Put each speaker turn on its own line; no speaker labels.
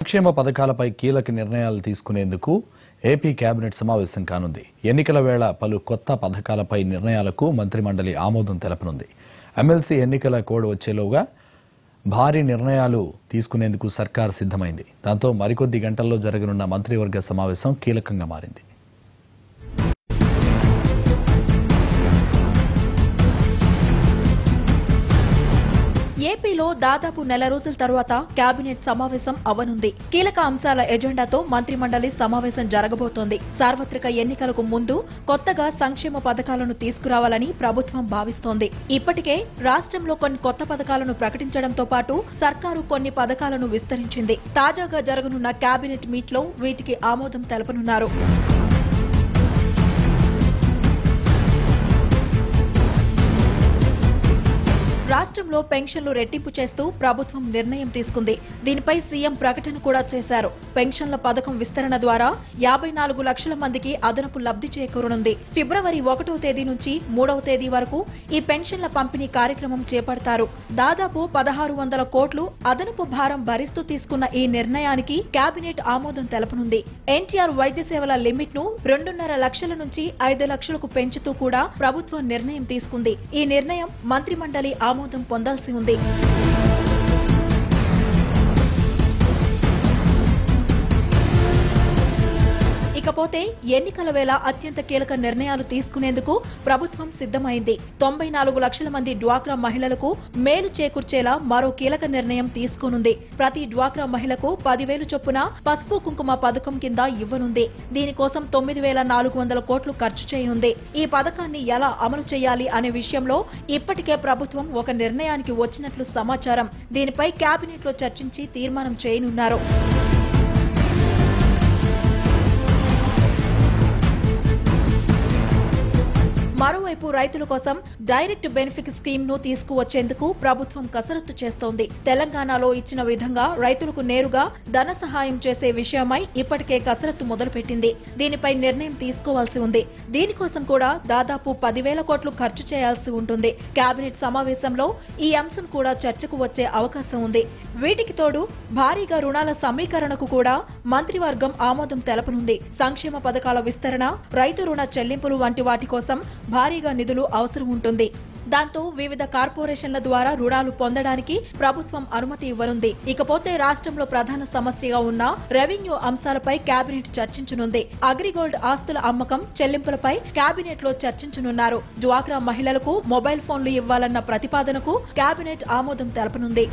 సంక్షేమ పథకాలపై కీలక నిర్ణయాలు తీసుకునేందుకు ఏపీ కేబినెట్ సమావేశం కానుంది. ఎన్నికల వేళ పలు కొత్త పథకాలపై నిర్ణయాలకు మంత్రిమండలి ఆమోదం తెలపనుంది. ఎమ్మెల్సీ ఎన్నికల కోడ్ వచ్చేలోగా భారీ నిర్ణయాలు తీసుకునేందుకు సర్కార్ సిద్ధమైంది. దాంతో మరికొద్ది గంటల్లో జరగనున్న మంత్రివర్గ సమావేశం కీలకంగా మారింది.
ఏపీలో దాదాపు నెల రోజుల తర్వాత కేబినెట్ సమావేశం అవనుంది. కీలక అంశాల ఎజెండాతో మంత్రిమండలి సమావేశం జరగబోతోంది. సార్వత్రిక ఎన్నికలకు ముందు కొత్తగా సంక్షేమ పథకాలను తీసుకురావాలని ప్రభుత్వం భావిస్తోంది. ఇప్పటికే రాష్ట్రంలో కొన్ని కొత్త పథకాలను ప్రకటించడంతో పాటు సర్కారు కొన్ని పథకాలను విస్తరించింది. తాజాగా జరగనున్న కేబినెట్ మీట్లో వీటికి ఆమోదం తెలపనున్నారు. రాష్ట్రంలో పెన్షన్లు రెట్టింపు చేస్తూ ప్రభుత్వం నిర్ణయం తీసుకుంది. దీనిపై సీఎం ప్రకటన కూడా చేశారు. పెన్షన్ల పథకం విస్తరణ ద్వారా 54 లక్షల మందికి అదనపు లబ్ధి చేకూరనుంది. ఫిబ్రవరి 1వ తేదీ నుంచి 3వ తేదీ వరకు ఈ పెన్షన్ల పంపిణీ కార్యక్రమం చేపడతారు. దాదాపు 1600 కోట్లు అదనపు భారం భరిస్తూ తీసుకున్న ఈ నిర్ణయానికి కేబినెట్ ఆమోదం తెలపనుంది. ఎన్టీఆర్ వైద్య సేవల లిమిట్ ను 2.5 లక్షల నుంచి 5 లక్షలకు పెంచుతూ కూడా ప్రభుత్వం నిర్ణయం తీసుకుంది. ఈ నిర్ణయం మంత్రిమండలి ఆమోదం పొందాల్సి ఉంది. ఇకపోతే ఎన్నికల వేళ అత్యంత కీలక నిర్ణయాలు తీసుకునేందుకు ప్రభుత్వం సిద్ధమైంది. 94 లక్షల మంది డ్వాక్రా మహిళలకు మేలు చేకూర్చేలా మరో కీలక నిర్ణయం తీసుకోనుంది. ప్రతి డ్వాక్రా మహిళకు 10,000 చొప్పున పసుపు కుంకుమ పథకం కింద ఇవ్వనుంది. దీనికోసం 9,400 కోట్లు ఖర్చు చేయనుంది. ఈ పథకాన్ని ఎలా అమలు చేయాలి అనే విషయంలో ఇప్పటికే ప్రభుత్వం ఒక నిర్ణయానికి వచ్చినట్లు సమాచారం. దీనిపై కేబినెట్ లో చర్చించి తీర్మానం చేయనున్నారు. మరోవైపు రైతుల కోసం డైరెక్ట్ బెనిఫిట్ స్కీమ్ ను తీసుకువచ్చేందుకు ప్రభుత్వం కసరత్తు చేస్తోంది. తెలంగాణలో ఇచ్చిన విధంగా రైతులకు నేరుగా ధన సహాయం చేసే విషయమై ఇప్పటికే కసరత్తు మొదలుపెట్టింది. దీనిపై నిర్ణయం తీసుకోవాల్సి ఉంది. దీనికోసం కూడా దాదాపు 10,000 కోట్లు ఖర్చు చేయాల్సి ఉంటుంది. కేబినెట్ సమావేశంలో ఈ అంశం కూడా చర్చకు వచ్చే అవకాశం ఉంది. వీటికి తోడు భారీగా రుణాల సమీకరణకు కూడా మంత్రివర్గం ఆమోదం తెలపనుంది. సంక్షేమ పథకాల విస్తరణ, రైతు రుణ చెల్లింపులు వంటి వాటి కోసం భారీగా నిధులు అవసరం ఉంటుంది. దాంతో వివిధ కార్పొరేషన్ల ద్వారా రుణాలు పొందడానికి ప్రభుత్వం అనుమతి ఇవ్వనుంది. ఇకపోతే రాష్ట్రంలో ప్రధాన సమస్యగా ఉన్న రెవెన్యూ అంశాలపై కేబినెట్ చర్చించనుంది. అగ్రిగోల్డ్ ఆస్తుల అమ్మకం, చెల్లింపులపై కేబినెట్ లో చర్చించనున్నారు. డ్వాక్రా మహిళలకు మొబైల్ ఫోన్లు ఇవ్వాలన్న ప్రతిపాదనకు కేబినెట్ ఆమోదం తెలపనుంది.